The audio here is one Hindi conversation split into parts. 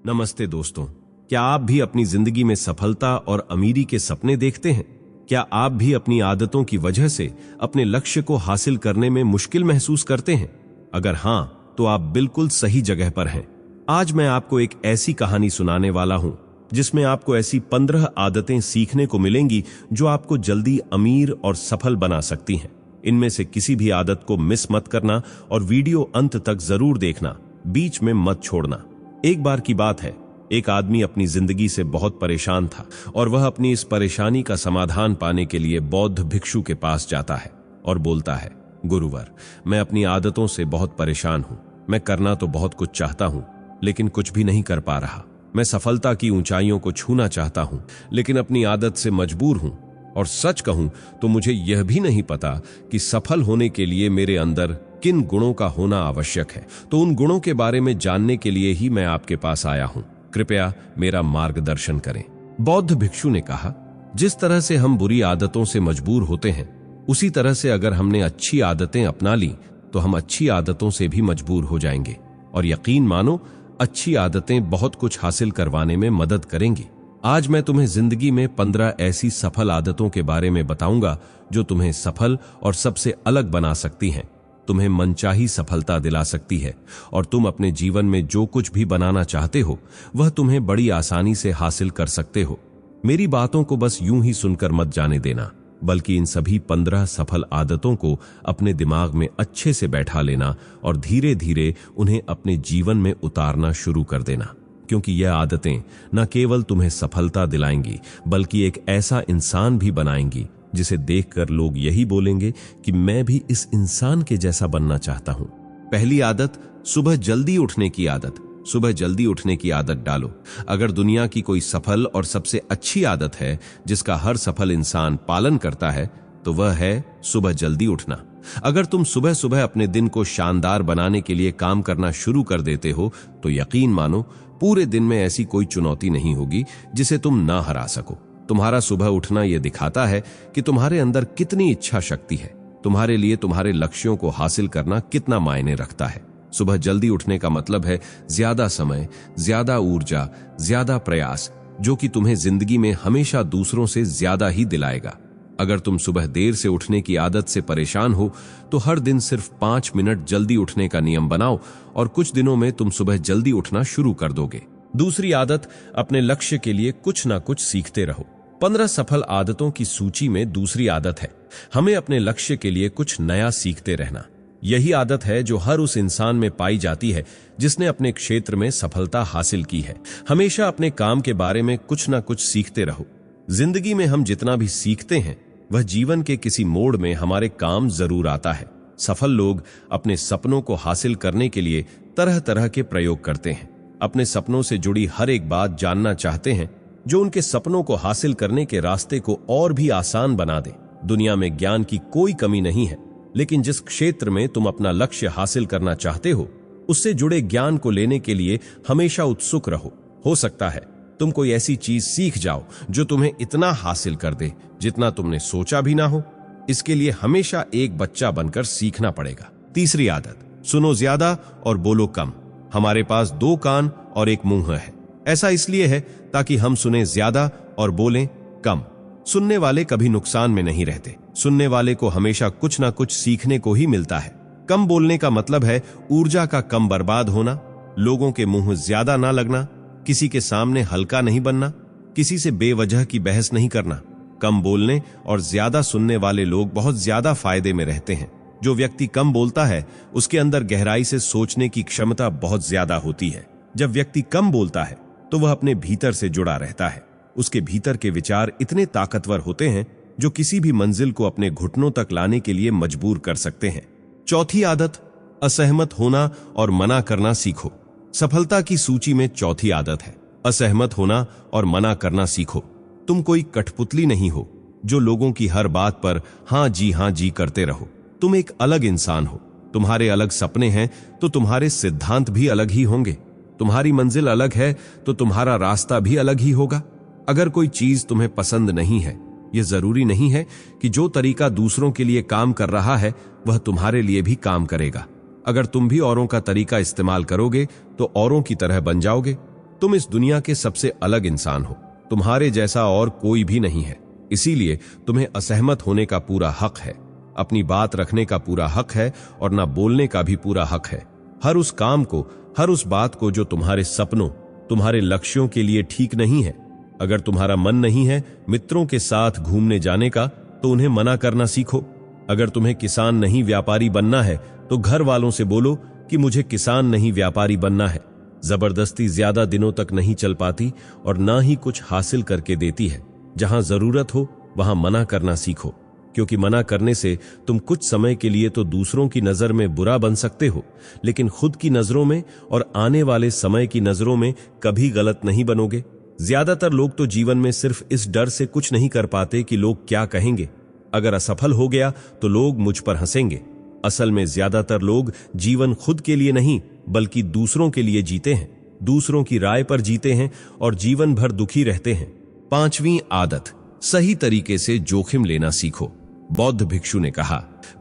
नमस्ते दोस्तों, क्या आप भी अपनी जिंदगी में सफलता और अमीरी के सपने देखते हैं? क्या आप भी अपनी आदतों की वजह से अपने लक्ष्य को हासिल करने में मुश्किल महसूस करते हैं? अगर हां, तो आप बिल्कुल सही जगह पर हैं। आज मैं आपको एक ऐसी कहानी सुनाने वाला हूं जिसमें आपको ऐसी 15 आदतें सीखने को मिलेंगी जो आपको जल्दी अमीर और सफल बना सकती हैं। इनमें से किसी भी आदत को मिस मत करना और वीडियो अंत तक जरूर देखना, बीच में मत छोड़ना। एक बार की बात है, एक आदमी अपनी जिंदगी से बहुत परेशान था और वह अपनी इस परेशानी का समाधान पाने के लिए बौद्ध भिक्षु के पास जाता है और बोलता है, गुरुवर, मैं अपनी आदतों से बहुत परेशान हूं। मैं करना तो बहुत कुछ चाहता हूं, लेकिन कुछ भी नहीं कर पा रहा। मैं सफलता की ऊंचाइयों को छूना चाहता हूं, लेकिन अपनी आदत से मजबूर हूं। और सच कहूं तो मुझे यह भी नहीं पता कि सफल होने के लिए मेरे अंदर किन गुणों का होना आवश्यक है। तो उन गुणों के बारे में जानने के लिए ही मैं आपके पास आया हूं। कृपया मेरा मार्गदर्शन करें। बौद्ध भिक्षु ने कहा, जिस तरह से हम बुरी आदतों से मजबूर होते हैं, उसी तरह से अगर हमने अच्छी आदतें अपना ली तो हम अच्छी आदतों से भी मजबूर हो जाएंगे। और यकीन मानो, अच्छी आदतें बहुत कुछ हासिल करवाने में मदद करेंगी। आज मैं तुम्हें जिंदगी में 15 ऐसी सफल आदतों के बारे में बताऊंगा जो तुम्हें सफल और सबसे अलग बना सकती हैं, तुम्हें मनचाही सफलता दिला सकती है और तुम अपने जीवन में जो कुछ भी बनाना चाहते हो वह तुम्हें बड़ी आसानी से हासिल कर सकते हो। मेरी बातों को बस यूं ही सुनकर मत जाने देना, बल्कि इन सभी 15 सफल आदतों को अपने दिमाग में अच्छे से बैठा लेना और धीरे धीरे उन्हें अपने जीवन में उतारना शुरू कर देना। क्योंकि यह आदतें न केवल तुम्हें सफलता दिलाएंगी, बल्कि एक ऐसा इंसान भी बनाएंगी जिसे देखकर लोग यही बोलेंगे कि मैं भी इस इंसान के जैसा बनना चाहता हूं। पहली आदत, सुबह जल्दी उठने की आदत। सुबह जल्दी उठने की आदत डालो। अगर दुनिया की कोई सफल और सबसे अच्छी आदत है जिसका हर सफल इंसान पालन करता है, तो वह है सुबह जल्दी उठना। अगर तुम सुबह सुबह अपने दिन को शानदार बनाने के लिए काम करना शुरू कर देते हो, तो यकीन मानो, पूरे दिन में ऐसी कोई चुनौती नहीं होगी जिसे तुम ना हरा सको। तुम्हारा सुबह उठना यह दिखाता है कि तुम्हारे अंदर कितनी इच्छा शक्ति है, तुम्हारे लिए तुम्हारे लक्ष्यों को हासिल करना कितना मायने रखता है। सुबह जल्दी उठने का मतलब है ज्यादा समय, ज्यादा ऊर्जा, ज्यादा प्रयास, जो कि तुम्हें जिंदगी में हमेशा दूसरों से ज्यादा ही दिलाएगा। अगर तुम सुबह देर से उठने की आदत से परेशान हो, तो हर दिन सिर्फ 5 मिनट जल्दी उठने का नियम बनाओ और कुछ दिनों में तुम सुबह जल्दी उठना शुरू कर दोगे। दूसरी आदत, अपने लक्ष्य के लिए कुछ ना कुछ सीखते रहो। 15 सफल आदतों की सूची में दूसरी आदत है, हमें अपने लक्ष्य के लिए कुछ नया सीखते रहना। यही आदत है जो हर उस इंसान में पाई जाती है जिसने अपने क्षेत्र में सफलता हासिल की है। हमेशा अपने काम के बारे में कुछ ना कुछ सीखते रहो। जिंदगी में हम जितना भी सीखते हैं, वह जीवन के किसी मोड़ में हमारे काम जरूर आता है। सफल लोग अपने सपनों को हासिल करने के लिए तरह तरह के प्रयोग करते हैं। अपने सपनों से जुड़ी हर एक बात जानना चाहते हैं जो उनके सपनों को हासिल करने के रास्ते को और भी आसान बना दे। दुनिया में ज्ञान की कोई कमी नहीं है, लेकिन जिस क्षेत्र में तुम अपना लक्ष्य हासिल करना चाहते हो, उससे जुड़े ज्ञान को लेने के लिए हमेशा उत्सुक रहो। हो सकता है तुम कोई ऐसी चीज सीख जाओ जो तुम्हें इतना हासिल कर दे जितना तुमने सोचा भी ना हो। इसके लिए हमेशा एक बच्चा बनकर सीखना पड़ेगा। तीसरी आदत, सुनो ज्यादा और बोलो कम। हमारे पास 2 कान और 1 मुंह है। ऐसा इसलिए है ताकि हम सुने ज्यादा और बोलें कम। सुनने वाले कभी नुकसान में नहीं रहते। सुनने वाले को हमेशा कुछ ना कुछ सीखने को ही मिलता है। कम बोलने का मतलब है ऊर्जा का कम बर्बाद होना, लोगों के मुंह ज्यादा ना लगना, किसी के सामने हल्का नहीं बनना, किसी से बेवजह की बहस नहीं करना। कम बोलने और ज्यादा सुनने वाले लोग बहुत ज्यादा फायदे में रहते हैं। जो व्यक्ति कम बोलता है, उसके अंदर गहराई से सोचने की क्षमता बहुत ज्यादा होती है। जब व्यक्ति कम बोलता है तो वह अपने भीतर से जुड़ा रहता है। उसके भीतर के विचार इतने ताकतवर होते हैं जो किसी भी मंजिल को अपने घुटनों तक लाने के लिए मजबूर कर सकते हैं। चौथी आदत, असहमत होना और मना करना सीखो। सफलता की सूची में चौथी आदत है, असहमत होना और मना करना सीखो। तुम कोई कठपुतली नहीं हो जो लोगों की हर बात पर हाँ जी करते रहो। तुम एक अलग इंसान हो। तुम्हारे अलग सपने हैं तो तुम्हारे सिद्धांत भी अलग ही होंगे। तुम्हारी मंजिल अलग है तो तुम्हारा रास्ता भी अलग ही होगा। अगर कोई चीज तुम्हें पसंद नहीं है, यह जरूरी नहीं है कि जो तरीका दूसरों के लिए काम कर रहा है वह तुम्हारे लिए भी काम करेगा। अगर तुम भी औरों का तरीका इस्तेमाल करोगे तो औरों की तरह बन जाओगे। तुम इस दुनिया के सबसे अलग इंसान हो। तुम्हारे जैसा और कोई भी नहीं है, इसीलिए तुम्हें असहमत होने का पूरा हक है, अपनी बात रखने का पूरा हक है और ना बोलने का भी पूरा हक है। हर उस काम को, हर उस बात को जो तुम्हारे सपनों, तुम्हारे लक्ष्यों के लिए ठीक नहीं है। अगर तुम्हारा मन नहीं है मित्रों के साथ घूमने जाने का, तो उन्हें मना करना सीखो। अगर तुम्हें किसान नहीं व्यापारी बनना है, तो घर वालों से बोलो कि मुझे किसान नहीं व्यापारी बनना है। जबरदस्ती ज्यादा दिनों तक नहीं चल पाती और ना ही कुछ हासिल करके देती है। जहां जरूरत हो वहां मना करना सीखो, क्योंकि मना करने से तुम कुछ समय के लिए तो दूसरों की नजर में बुरा बन सकते हो, लेकिन खुद की नजरों में और आने वाले समय की नजरों में कभी गलत नहीं बनोगे। ज्यादातर लोग तो जीवन में सिर्फ इस डर से कुछ नहीं कर पाते कि लोग क्या कहेंगे। अगर असफल हो गया तो लोग मुझ पर हंसेंगे। असल में ज्यादातर लोग जीवन खुद के लिए नहीं बल्कि दूसरों के लिए जीते हैं, दूसरों की राय पर जीते हैं और जीवन भर दुखी रहते हैं। 5वीं आदत, सही तरीके से जोखिम लेना सीखो। बौद्ध भिक्षु ने कहा,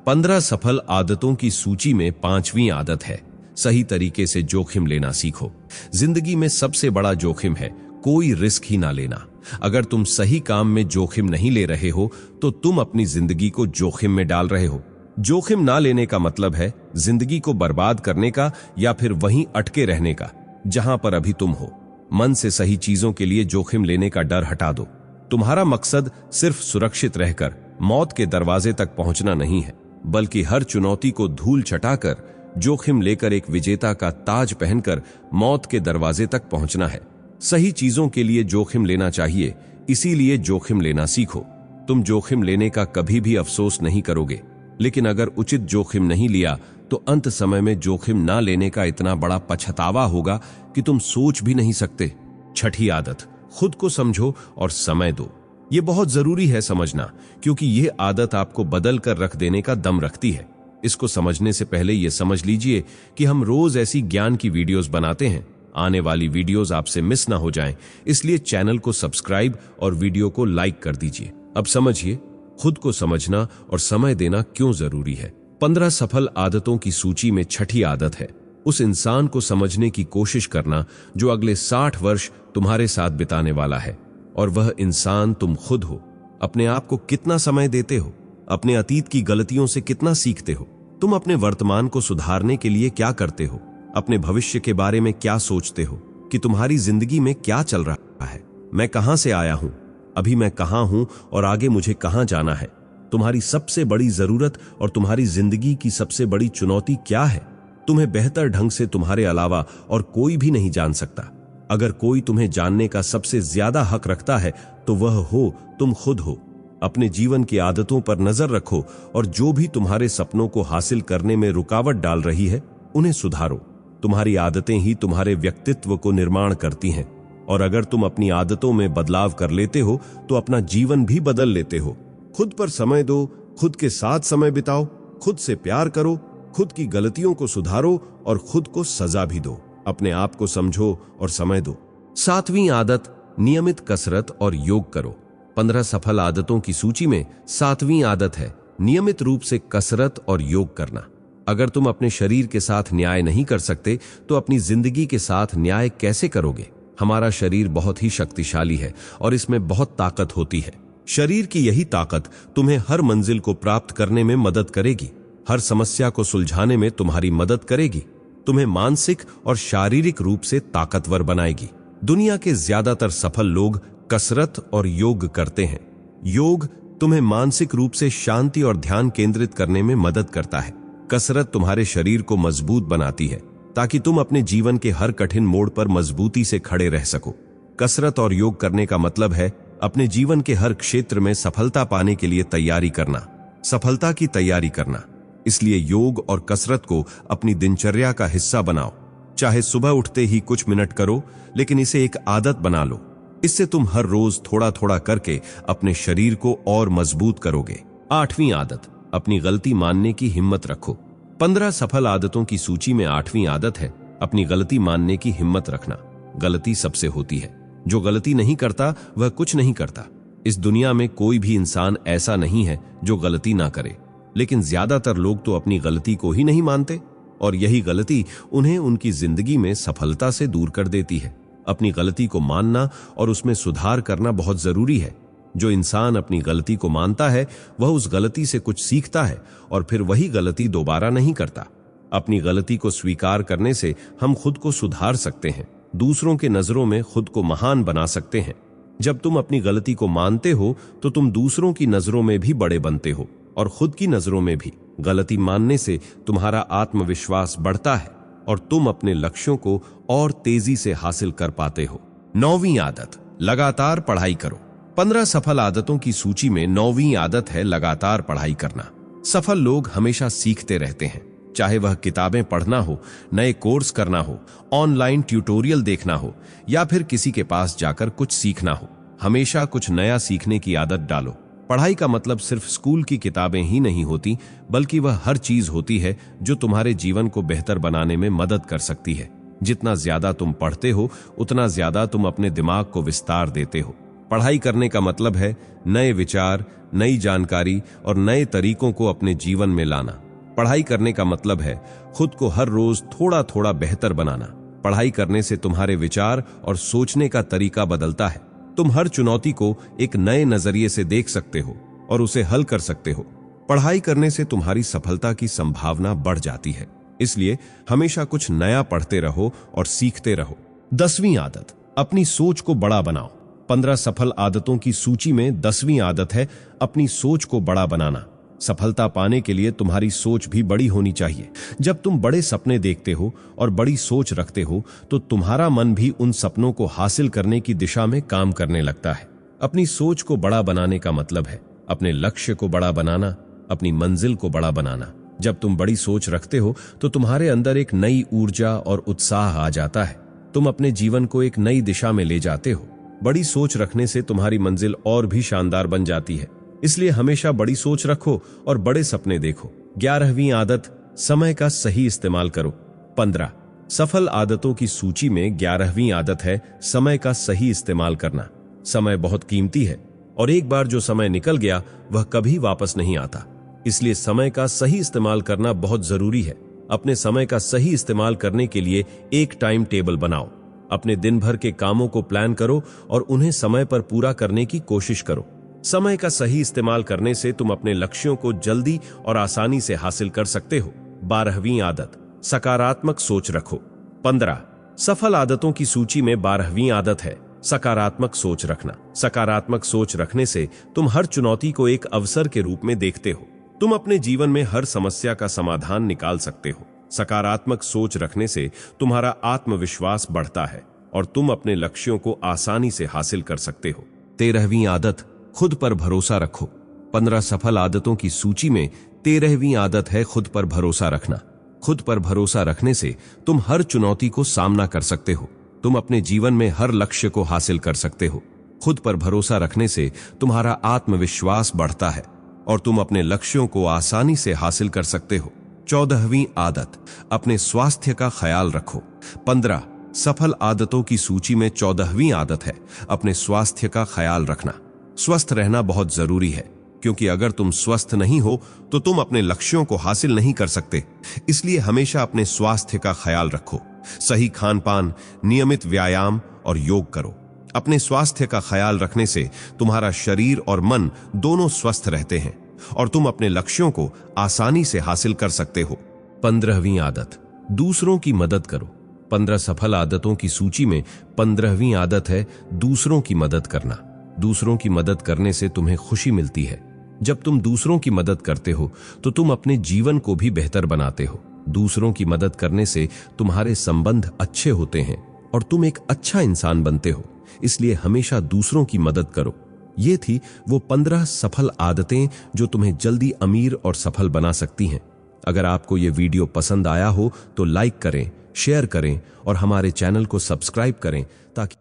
15 सफल आदतों की सूची में 5वीं आदत है, सही तरीके से जोखिम लेना सीखो। जिंदगी में सबसे बड़ा जोखिम है कोई रिस्क ही ना लेना। अगर तुम सही काम में जोखिम नहीं ले रहे हो तो तुम अपनी जिंदगी को जोखिम में डाल रहे हो। जोखिम ना लेने का मतलब है जिंदगी को बर्बाद करने का या फिर वहीं अटके रहने का जहां पर अभी तुम हो। मन से सही चीजों के लिए जोखिम लेने का डर हटा दो। तुम्हारा मकसद सिर्फ सुरक्षित रहकर मौत के दरवाजे तक पहुंचना नहीं है, बल्कि हर चुनौती को धूल चटाकर जोखिम लेकर एक विजेता का ताज पहनकर मौत के दरवाजे तक पहुंचना है। सही चीजों के लिए जोखिम लेना चाहिए, इसीलिए जोखिम लेना सीखो। तुम जोखिम लेने का कभी भी अफसोस नहीं करोगे, लेकिन अगर उचित जोखिम नहीं लिया तो अंत समय में जोखिम ना लेने का इतना बड़ा पछतावा होगा कि तुम सोच भी नहीं सकते। 6ठी आदत, खुद को समझो और समय दो। ये बहुत जरूरी है समझना, क्योंकि ये आदत आपको बदल कर रख देने का दम रखती है। इसको समझने से पहले ये समझ लीजिए कि हम रोज ऐसी ज्ञान की वीडियोस बनाते हैं। आने वाली वीडियोस आपसे मिस ना हो जाएं, इसलिए चैनल को सब्सक्राइब और वीडियो को लाइक कर दीजिए। अब समझिए खुद को समझना और समय देना क्यों जरूरी है। 15 सफल आदतों की सूची में 6ठी आदत है उस इंसान को समझने की कोशिश करना जो अगले 60 वर्ष तुम्हारे साथ बिताने वाला है, और वह इंसान तुम खुद हो। अपने आप को कितना समय देते हो, अपने अतीत की गलतियों से कितना सीखते हो, तुम अपने वर्तमान को सुधारने के लिए क्या करते हो, अपने भविष्य के बारे में क्या सोचते हो कि तुम्हारी जिंदगी में क्या चल रहा है। मैं कहां से आया हूं, अभी मैं कहां हूं और आगे मुझे कहां जाना है। तुम्हारी सबसे बड़ी जरूरत और तुम्हारी जिंदगी की सबसे बड़ी चुनौती क्या है, तुम्हें बेहतर ढंग से तुम्हारे अलावा और कोई भी नहीं जान सकता। अगर कोई तुम्हें जानने का सबसे ज्यादा हक रखता है तो वह हो तुम खुद हो। अपने जीवन की आदतों पर नजर रखो और जो भी तुम्हारे सपनों को हासिल करने में रुकावट डाल रही है उन्हें सुधारो। तुम्हारी आदतें ही तुम्हारे व्यक्तित्व को निर्माण करती हैं, और अगर तुम अपनी आदतों में बदलाव कर लेते हो तो अपना जीवन भी बदल लेते हो। खुद पर समय दो, खुद के साथ समय बिताओ, खुद से प्यार करो, खुद की गलतियों को सुधारो और खुद को सजा भी दो। अपने आप को समझो और समय दो। 7वीं आदत, नियमित कसरत और योग करो। 15 सफल आदतों की सूची में 7वीं आदत है नियमित रूप से कसरत और योग करना। अगर तुम अपने शरीर के साथ न्याय नहीं कर सकते तो अपनी जिंदगी के साथ न्याय कैसे करोगे। हमारा शरीर बहुत ही शक्तिशाली है और इसमें बहुत ताकत होती है। शरीर की यही ताकत तुम्हें हर मंजिल को प्राप्त करने में मदद करेगी, हर समस्या को सुलझाने में तुम्हारी मदद करेगी, तुम्हें मानसिक और शारीरिक रूप से ताकतवर बनाएगी। दुनिया के ज्यादातर सफल लोग कसरत और योग करते हैं। योग तुम्हें मानसिक रूप से शांति और ध्यान केंद्रित करने में मदद करता है। कसरत तुम्हारे शरीर को मजबूत बनाती है ताकि तुम अपने जीवन के हर कठिन मोड़ पर मजबूती से खड़े रह सको। कसरत और योग करने का मतलब है अपने जीवन के हर क्षेत्र में सफलता पाने के लिए तैयारी करना, सफलता की तैयारी करना। इसलिए योग और कसरत को अपनी दिनचर्या का हिस्सा बनाओ। चाहे सुबह उठते ही कुछ मिनट करो, लेकिन इसे एक आदत बना लो। इससे तुम हर रोज थोड़ा थोड़ा करके अपने शरीर को और मजबूत करोगे। 8वीं आदत, अपनी गलती मानने की हिम्मत रखो। 15 सफल आदतों की सूची में 8वीं आदत है अपनी गलती मानने की हिम्मत रखना। गलती सबसे होती है, जो गलती नहीं करता वह कुछ नहीं करता। इस दुनिया में कोई भी इंसान ऐसा नहीं है जो गलती ना करे, लेकिन ज्यादातर लोग तो अपनी गलती को ही नहीं मानते और यही गलती उन्हें उनकी जिंदगी में सफलता से दूर कर देती है। अपनी गलती को मानना और उसमें सुधार करना बहुत जरूरी है। जो इंसान अपनी गलती को मानता है वह उस गलती से कुछ सीखता है और फिर वही गलती दोबारा नहीं करता। अपनी गलती को स्वीकार करने से हम खुद को सुधार सकते हैं, दूसरों के नजरों में खुद को महान बना सकते हैं। जब तुम अपनी गलती को मानते हो तो तुम दूसरों की नजरों में भी बड़े बनते हो और खुद की नजरों में भी। गलती मानने से तुम्हारा आत्मविश्वास बढ़ता है और तुम अपने लक्ष्यों को और तेजी से हासिल कर पाते हो। 9वीं आदत, लगातार पढ़ाई करो। 15 सफल आदतों की सूची में 9वीं आदत है लगातार पढ़ाई करना। सफल लोग हमेशा सीखते रहते हैं, चाहे वह किताबें पढ़ना हो, नए कोर्स करना हो, ऑनलाइन ट्यूटोरियल देखना हो या फिर किसी के पास जाकर कुछ सीखना हो। हमेशा कुछ नया सीखने की आदत डालो। पढ़ाई का मतलब सिर्फ स्कूल की किताबें ही नहीं होती, बल्कि वह हर चीज होती है जो तुम्हारे जीवन को बेहतर बनाने में मदद कर सकती है। जितना ज्यादा तुम पढ़ते हो उतना ज्यादा तुम अपने दिमाग को विस्तार देते हो। पढ़ाई करने का मतलब है नए विचार, नई जानकारी और नए तरीकों को अपने जीवन में लाना। पढ़ाई करने का मतलब है खुद को हर रोज थोड़ा थोड़ा बेहतर बनाना। पढ़ाई करने से तुम्हारे विचार और सोचने का तरीका बदलता है। तुम हर चुनौती को एक नए नजरिए से देख सकते हो और उसे हल कर सकते हो। पढ़ाई करने से तुम्हारी सफलता की संभावना बढ़ जाती है, इसलिए हमेशा कुछ नया पढ़ते रहो और सीखते रहो। 10वीं आदत, अपनी सोच को बड़ा बनाओ। 15 सफल आदतों की सूची में 10वीं आदत है अपनी सोच को बड़ा बनाना। सफलता पाने के लिए तुम्हारी सोच भी बड़ी होनी चाहिए। जब तुम बड़े सपने देखते हो और बड़ी सोच रखते हो तो तुम्हारा मन भी उन सपनों को हासिल करने की दिशा में काम करने लगता है। अपनी सोच को बड़ा बनाने का मतलब है अपने लक्ष्य को बड़ा बनाना, अपनी मंजिल को बड़ा बनाना। जब तुम बड़ी सोच रखते हो तो तुम्हारे अंदर एक नई ऊर्जा और उत्साह आ जाता है। तुम अपने जीवन को एक नई दिशा में ले जाते हो। बड़ी सोच रखने से तुम्हारी मंजिल और भी शानदार बन जाती है, इसलिए हमेशा बड़ी सोच रखो और बड़े सपने देखो। 11वीं आदत, समय का सही इस्तेमाल करो। 15 सफल आदतों की सूची में 11वीं आदत है समय का सही इस्तेमाल करना। समय बहुत कीमती है और एक बार जो समय निकल गया वह कभी वापस नहीं आता, इसलिए समय का सही इस्तेमाल करना बहुत जरूरी है। अपने समय का सही इस्तेमाल करने के लिए एक टाइम टेबल बनाओ। अपने दिन भर के कामों को प्लान करो और उन्हें समय पर पूरा करने की कोशिश करो। समय का सही इस्तेमाल करने से तुम अपने लक्ष्यों को जल्दी और आसानी से हासिल कर सकते हो। 12वीं आदत, सकारात्मक सोच रखो। 15 सफल आदतों की सूची में 12वीं आदत है सकारात्मक सोच रखना। सकारात्मक सोच रखने से तुम हर चुनौती को एक अवसर के रूप में देखते हो। तुम अपने जीवन में हर समस्या का समाधान निकाल सकते हो। सकारात्मक सोच रखने से तुम्हारा आत्मविश्वास बढ़ता है और तुम अपने लक्ष्यों को आसानी से हासिल कर सकते हो। 13वीं आदत, खुद पर भरोसा रखो। 15 सफल आदतों की सूची में 13वीं आदत है खुद पर भरोसा रखना। खुद पर भरोसा रखने से तुम हर चुनौती को सामना कर सकते हो। तुम अपने जीवन में हर लक्ष्य को हासिल कर सकते हो। खुद पर भरोसा रखने से तुम्हारा आत्मविश्वास बढ़ता है और तुम अपने लक्ष्यों को आसानी से हासिल कर सकते हो। 14वीं आदत, अपने स्वास्थ्य का ख्याल रखो। 15 सफल आदतों की सूची में 14वीं आदत है अपने स्वास्थ्य का ख्याल रखना। स्वस्थ रहना बहुत जरूरी है, क्योंकि अगर तुम स्वस्थ नहीं हो तो तुम अपने लक्ष्यों को हासिल नहीं कर सकते। इसलिए हमेशा अपने स्वास्थ्य का ख्याल रखो। सही खान-पान, नियमित व्यायाम और योग करो। अपने स्वास्थ्य का ख्याल रखने से तुम्हारा शरीर और मन दोनों स्वस्थ रहते हैं और तुम अपने लक्ष्यों को आसानी से हासिल कर सकते हो। 15वीं आदत, दूसरों की मदद करो। 15 सफल आदतों की सूची में 15वीं आदत है दूसरों की मदद करना। दूसरों की मदद करने से तुम्हें खुशी मिलती है। जब तुम दूसरों की मदद करते हो तो तुम अपने जीवन को भी बेहतर बनाते हो। दूसरों की मदद करने से तुम्हारे संबंध अच्छे होते हैं और तुम एक अच्छा इंसान बनते हो। इसलिए हमेशा दूसरों की मदद करो। ये थी वो 15 सफल आदतें जो तुम्हें जल्दी अमीर और सफल बना सकती हैं। अगर आपको ये वीडियो पसंद आया हो तो लाइक करें, शेयर करें और हमारे चैनल को सब्सक्राइब करें ताकि